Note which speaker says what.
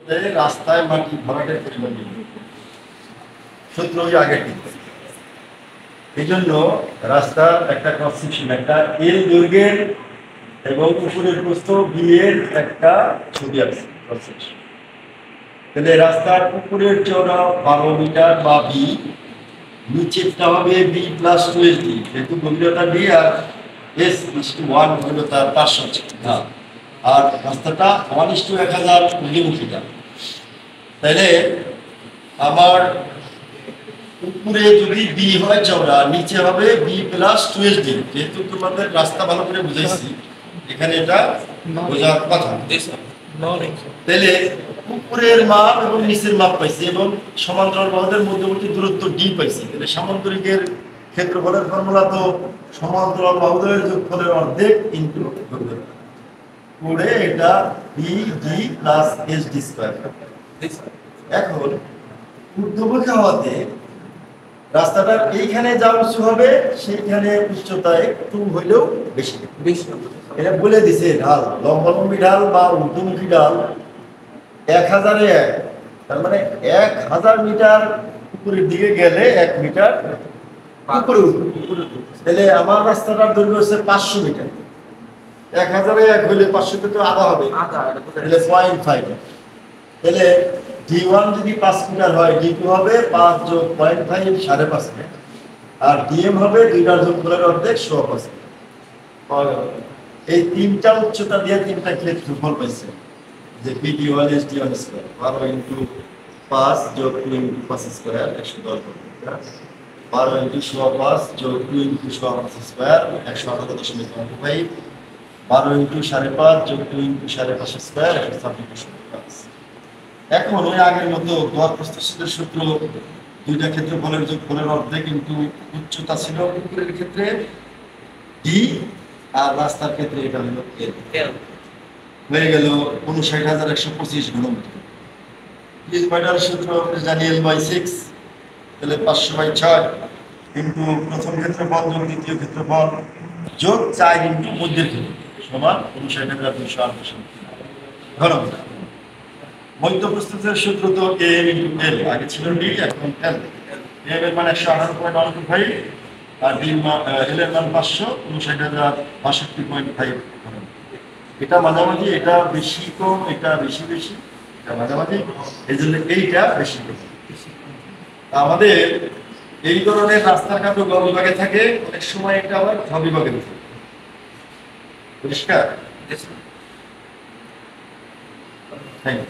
Speaker 1: রাস্তায় মাটি ভরাটের পরিমাণ সূত্র আগে এই জন্য রাস্তার একটা ক্রস সেকশন একটা এল দৈর্ঘ্যের এবং উপরের প্রস্থ বি এর একটা ছবি আছে ক্রস সেকশন। তাহলে রাস্তার উপরের চওড়া 12 মিটার বা বি, নিচেরটা হবে বি প্লাস 2 ডি, যেহেতু গভীরতা D R S is to 1 হলো তার পার্শ্ব ঢাল, আর রাস্তাটা 1:1000 মিলিমিটার। তাহলে আমার উপরে যদি বি হয় চওড়া, নিচে হবে বি প্লাস 2 ডি। যেহেতু তোমাদের রাস্তা ভালো করে বুঝাইছি, এখানে এটা বোঝার কথা। তাহলে উপরের মাপ এবং নিচের মাপ পাইছি এবং সমান্তরাল বাহুদের মধ্যবর্তী দূরত্ব ডি পাইছি। তাহলে সামান্তরিকের ক্ষেত্রফলের ফর্মুলা তো সমান্তরাল বাহুদের যোগফলের অর্ধেক ইনটু গভীরতা করে এটা B D plus S D square. এখন ঊর্ধ্বমুখী হওয়াতে রাস্তাটার এইখানে যা উঁচু হবে সেইখানে উচ্চতা একটু হইলেও বেশি বেশি। এটা বলে দিছে ঢাল, লম্বালম্বী ঢাল বা ঊর্ধ্বমুখী ঢাল 1000-এ 1, তার মানে 1000 মিটার উপরের দিকে গেলে 1 মিটার উপরে উঠবে। তাহলে আমার রাস্তাটার দৈর্ঘ্য হচ্ছে 500 মিটার। 1000-এ 1 হলে 500 তো আধা হবে, তাহলে 0.5। তাহলে D1 যদি 5 মিটার হয়, D2 হবে 5 যোগ 0.5 5.5 মিটার, আর DM হবে দুইটার যোগফলের অর্ধেক 5.5 মিটার। এই তিনটা উচ্চতা দিয়ে তিনটা ক্ষেত্রফল পাইছে, যে BD1 SD1 স্কয়ার 12 ইনটু 5 যোগ 2 ইনটু 5 স্কয়ার 110 মিটার, 12 ইনটু 5 যোগ 2 ইনটু 5 স্কয়ার 118.5, 12 ইনটু 5.5 যোগ 2 ইনটু 5.5 স্কয়ার 126.5। এখন ওই আগের মতো গড় প্রস্থচ্ছেদের সূত্র, দুইটা ক্ষেত্রফলের যোগফলের অর্ধেক কিন্তু উচ্চতা ছিল উপরের ক্ষেত্রে ডি আর রাস্তার ক্ষেত্রে এটা হলো এল, হয়ে গেল 59,125 ঘনমিটার। পিএইচবাইটার সূত্র জানি L/6, তাহলে 500/6 কিন্তু প্রথম ক্ষেত্রফল যোগ দ্বিতীয় ক্ষেত্রফল যোগ 4 ইনটু মধ্যের ক্ষেত্রফল সমান 59,228 ঘনমিটার। মধ্যপ্রস্থের সূত্র তো এম ইনটু এল, আগে ছিল ডি এখন এল। এম এর মান 118.15 আর ডি এল এর মান 559,062.5। এটা মাঝামাঝি, এটা বেশি কম, এটা বেশি বেশি, এটা মাঝামাঝি, এই জন্য এইটা বেশি বেশি। আমাদের এই ধরনের রাস্তার কাটো গ বিভাগে থাকে, অনেক সময় এটা আবার ঘ বিভাগে থাকে। পরিষ্কার? Thank you.